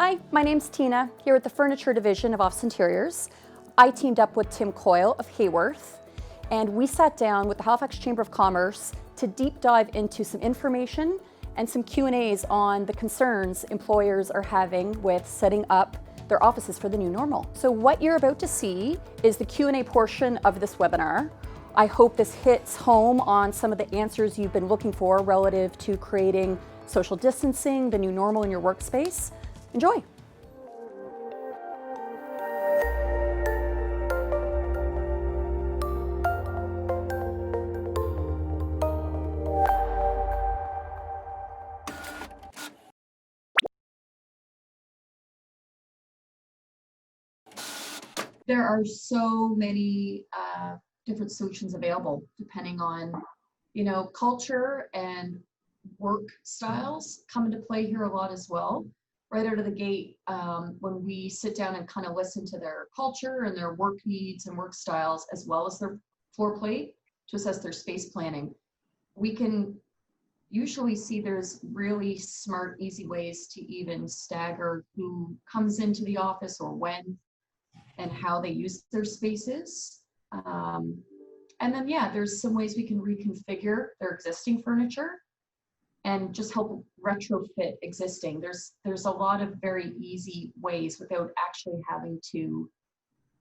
Hi, my name's Tina, here at the Furniture Division of Office Interiors. I teamed up with Tim Coyle of Haworth, and we sat down with the Halifax Chamber of Commerce to deep dive into some information and some Q&As on the concerns employers are having with setting up their offices for the new normal. So what you're about to see is the Q&A portion of this webinar. I hope this hits home on some of the answers you've been looking for relative to creating social distancing, the new normal in your workspace. Enjoy. There are so many different solutions available depending on, culture and work styles come into play here a lot as well. Right out of the gate, when we sit down and kind of listen to their culture and their work needs and work styles, as well as their floor plate to assess their space planning, we can usually see there's really smart, easy ways to even stagger who comes into the office or when and how they use their spaces. And then, there's some ways we can reconfigure their existing furniture and just help retrofit existing. There's a lot of very easy ways without actually having to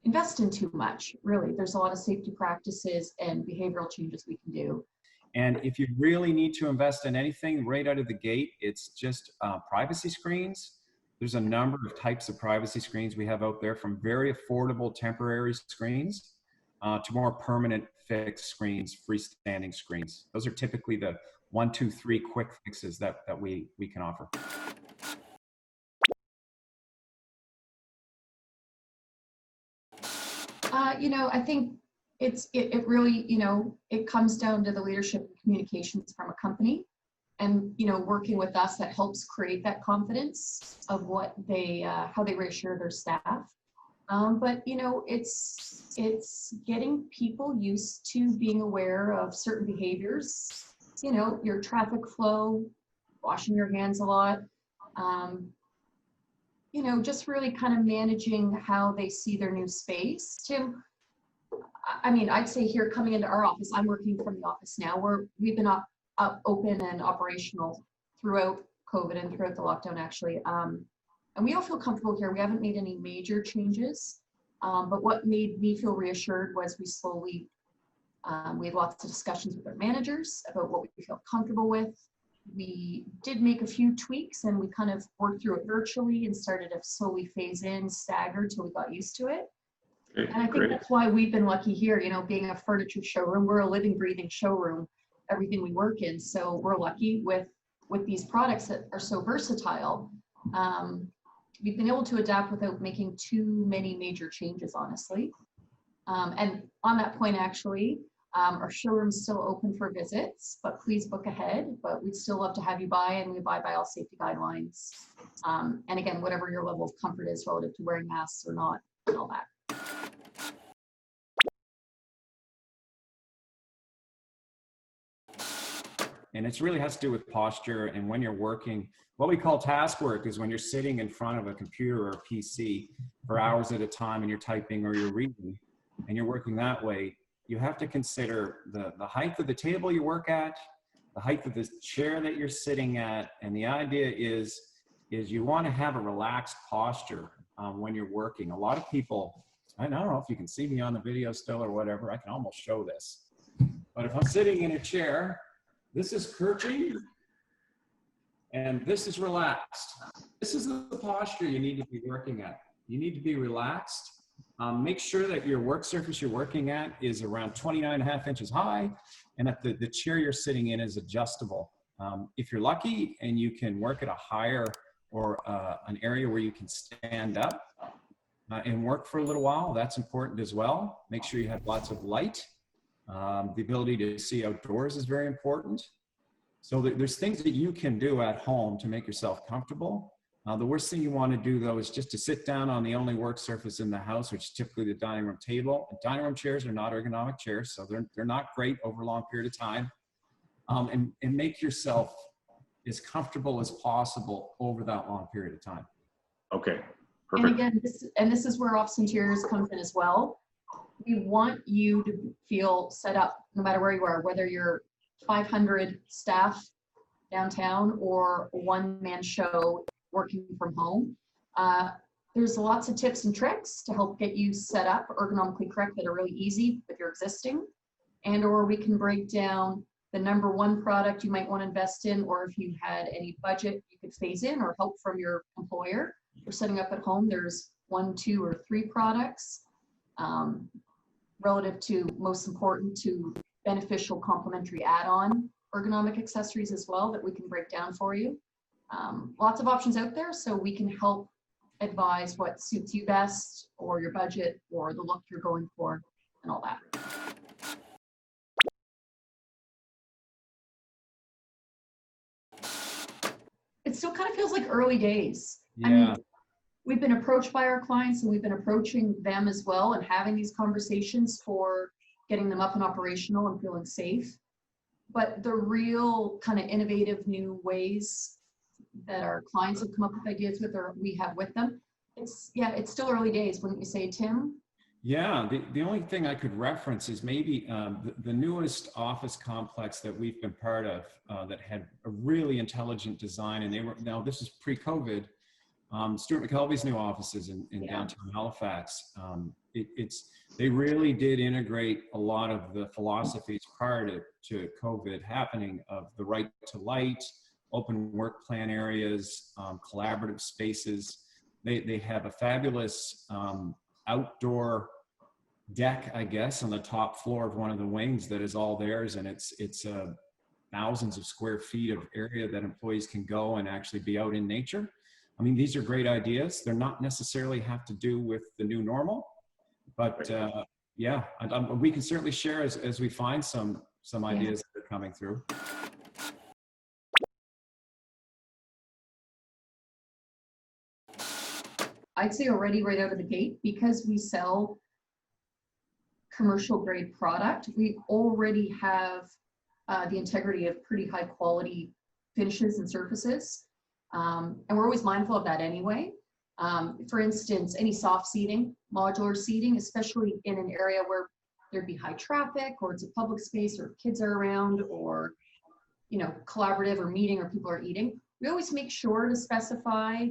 invest in too much, really. There's a lot of safety practices and behavioral changes we can do. And if you really need to invest in anything right out of the gate, it's just privacy screens. There's a number of types of privacy screens we have out there, from very affordable temporary screens to more permanent fixed screens, freestanding screens. Those are typically the 1, 2, 3 quick fixes that we can offer. I think it really, it comes down to the leadership and communications from a company. And working with us, that helps create that confidence of what they how they reassure their staff. But it's getting people used to being aware of certain behaviors. Your traffic flow, washing your hands a lot. Just really kind of managing how they see their new space. Tim, I'd say here coming into our office, I'm working from the office now. We've been open and operational throughout COVID and throughout the lockdown, actually. And we all feel comfortable here. We haven't made any major changes. But what made me feel reassured was we had lots of discussions with our managers about what we feel comfortable with. We did make a few tweaks, and we kind of worked through it virtually and started to slowly phase in, stagger till we got used to it. And I think that's why we've been lucky here, being a furniture showroom. We're a living, breathing showroom, everything we work in. So we're lucky with these products that are so versatile. We've been able to adapt without making too many major changes, honestly. And on that point, actually, our showroom's still open for visits, but please book ahead. But we'd still love to have you by, and we abide by all safety guidelines. And again, whatever your level of comfort is relative to wearing masks or not, and all that. And it really has to do with posture. And when you're working, what we call task work is when you're sitting in front of a computer or a PC for hours at a time and you're typing or you're reading and you're working that way, you have to consider the height of the table you work at, the height of the chair that you're sitting at. And the idea is you want to have a relaxed posture when you're working. A lot of people, I don't know if you can see me on the video still or whatever, I can almost show this. But if I'm sitting in a chair, this is crouching, and this is relaxed. This is the posture you need to be working at. You need to be relaxed. Make sure that your work surface you're working at is around 29.5 inches high, and that the chair you're sitting in is adjustable. If you're lucky and you can work at a higher or an area where you can stand up and work for a little while, that's important as well. Make sure you have lots of light. The ability to see outdoors is very important. So there's things that you can do at home to make yourself comfortable. The worst thing you want to do, though, is just to sit down on the only work surface in the house, which is typically the dining room table. And dining room chairs are not ergonomic chairs, so they're not great over a long period of time. And make yourself as comfortable as possible over that long period of time. Okay, And perfect. again, this is where Office Interiors comes in as well. We want you to feel set up no matter where you are, whether you're 500 staff downtown or a one-man show working from home. There's lots of tips and tricks to help get you set up ergonomically correct that are really easy if you're existing. And or we can break down the number one product you might want to invest in, or if you had any budget you could phase in or help from your employer. We're setting up at home, there's 1, 2, or 3 products relative to most important to beneficial complementary add-on ergonomic accessories as well that we can break down for you. Lots of options out there, so we can help advise what suits you best or your budget or the look you're going for and all that. It still kind of feels like early days. Yeah. I mean, we've been approached by our clients and we've been approaching them as well and having these conversations for getting them up and operational and feeling safe. But the real kind of innovative new ways that our clients have come up with ideas with or we have with them, it's still early days, wouldn't you say, Tim? Yeah, the only thing I could reference is maybe the newest office complex that we've been part of that had a really intelligent design, and now this is pre-COVID. Stuart McKelvey's new offices in downtown Halifax. They really did integrate a lot of the philosophies prior to COVID happening of the right to light, open work plan areas, collaborative spaces. They have a fabulous outdoor deck, I guess, on the top floor of one of the wings that is all theirs, and it's thousands of square feet of area that employees can go and actually be out in nature. I mean, these are great ideas. They're not necessarily have to do with the new normal, but yeah, we can certainly share as we find some ideas that are coming through. I'd say already right out of the gate, because we sell commercial grade product, we already have the integrity of pretty high quality finishes and surfaces. And we're always mindful of that anyway. For instance, any soft seating, modular seating, especially in an area where there'd be high traffic or it's a public space or kids are around or, you know, collaborative or meeting or people are eating, we always make sure to specify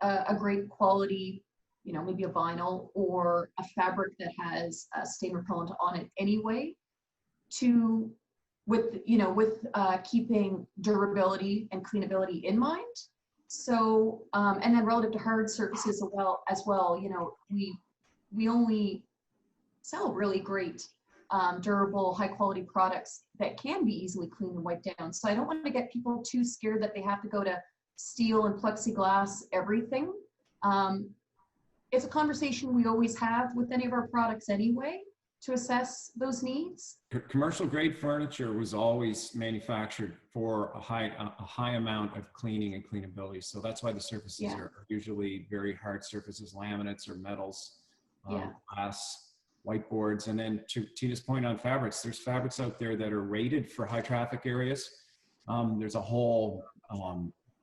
a great quality, you know, maybe a vinyl or a fabric that has stain repellent on it anyway, with keeping durability and cleanability in mind. So, and then relative to hard surfaces as well, you know, we only sell really great, durable, high quality products that can be easily cleaned and wiped down. So I don't want to get people too scared that they have to go to steel and plexiglass everything. It's a conversation we always have with any of our products anyway to assess those needs. Commercial grade furniture was always manufactured for a high amount of cleaning and cleanability. So that's why the surfaces are usually very hard surfaces, laminates or metals, glass, whiteboards. And then to Tina's point on fabrics, there's fabrics out there that are rated for high traffic areas. There's a whole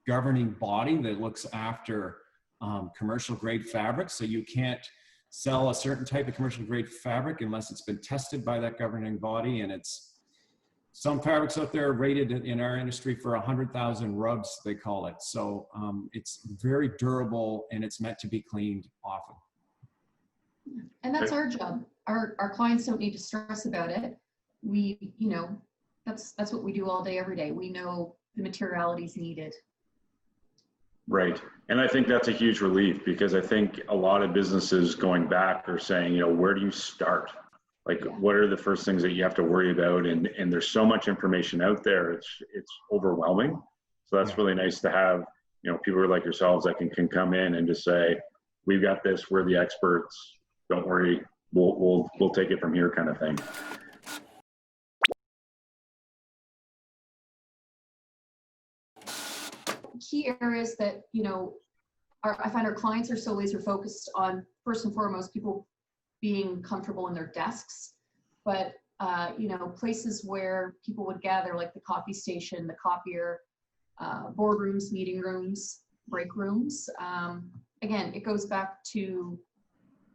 governing body that looks after commercial grade fabric. So you can't sell a certain type of commercial grade fabric unless it's been tested by that governing body. And it's some fabrics out there rated in our industry for 100,000 rubs, they call it. So it's very durable and it's meant to be cleaned often. And that's our job. Our clients don't need to stress about it. We, you know, that's what we do all day, every day. We know the materialities needed. Right. And I think that's a huge relief, because I think a lot of businesses going back are saying, you know, where do you start? Like, what are the first things that you have to worry about? And there's so much information out there. It's overwhelming. So that's really nice to have, you know, people like yourselves that can come in and just say, we've got this, we're the experts. Don't worry, we'll take it from here, kind of thing. Key areas that, you know, I find our clients are so laser focused on, first and foremost, people being comfortable in their desks, but you know, places where people would gather, like the coffee station, the copier, boardrooms, meeting rooms, break rooms. again, it goes back to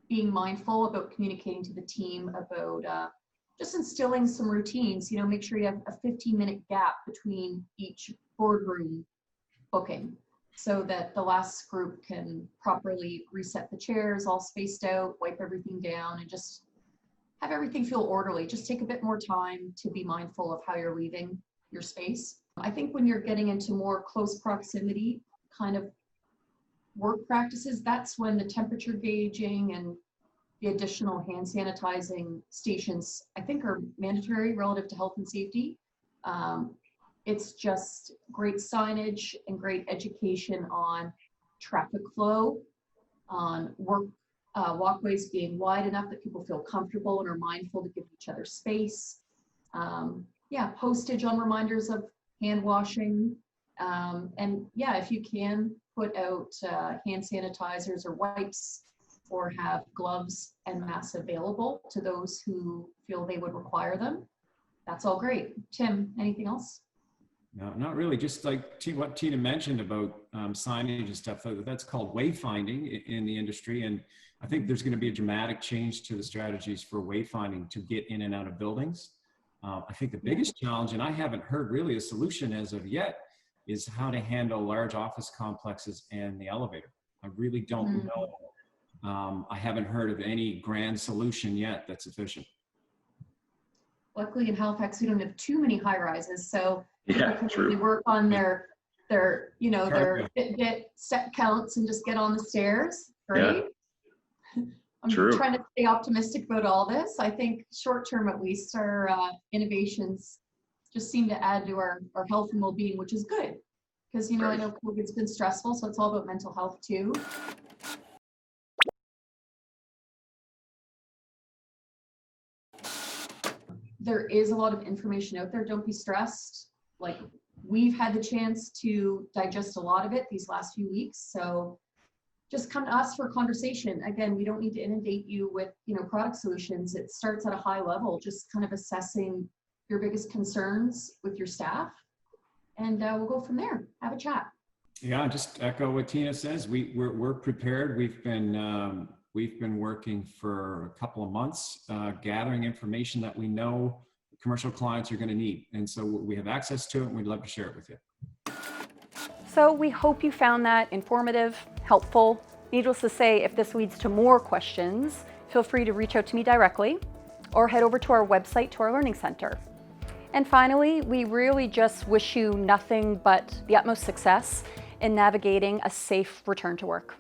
being mindful about communicating to the team about just instilling some routines. Make sure you have a 15-minute gap between each boardroom booking so that the last group can properly reset the chairs, all spaced out, wipe everything down, and just have everything feel orderly. Just take a bit more time to be mindful of how you're leaving your space. I think when you're getting into more close proximity kind of work practices, that's when the temperature gauging and the additional hand sanitizing stations, I think, are mandatory relative to health and safety. It's just great signage and great education on traffic flow, on work walkways being wide enough that people feel comfortable and are mindful to give each other space. Postage on reminders of hand washing. And yeah, if you can put out hand sanitizers or wipes, or have gloves and masks available to those who feel they would require them, that's all great. Tim, anything else? No, not really. Just like what Tina mentioned about signage and stuff, that's called wayfinding in the industry. And I think there's going to be a dramatic change to the strategies for wayfinding to get in and out of buildings. I think the biggest challenge, and I haven't heard really a solution as of yet, is how to handle large office complexes and the elevator. I really don't know. I haven't heard of any grand solution yet that's efficient. Luckily in Halifax, we don't have too many high rises, so Yeah, people can true. really work on their Fitbit step counts and just get on the stairs, right? Yeah. I'm True. trying to stay optimistic about all this. I think short term, at least, our innovations just seem to add to our health and well-being, which is good. Because, I know COVID's been stressful, so it's all about mental health too. There is a lot of information out there. Don't be stressed. Like, we've had the chance to digest a lot of it these last few weeks. So just come to us for a conversation. Again, we don't need to inundate you with, product solutions. It starts at a high level, just kind of assessing your biggest concerns with your staff. And we'll go from there. Have a chat. Yeah, just echo what Tina says. We're prepared. We've been working for a couple of months, gathering information that we know commercial clients are going to need. And so we have access to it, and we'd love to share it with you. So we hope you found that informative, helpful. Needless to say, if this leads to more questions, feel free to reach out to me directly or head over to our website, to our Learning Center. And finally, we really just wish you nothing but the utmost success in navigating a safe return to work.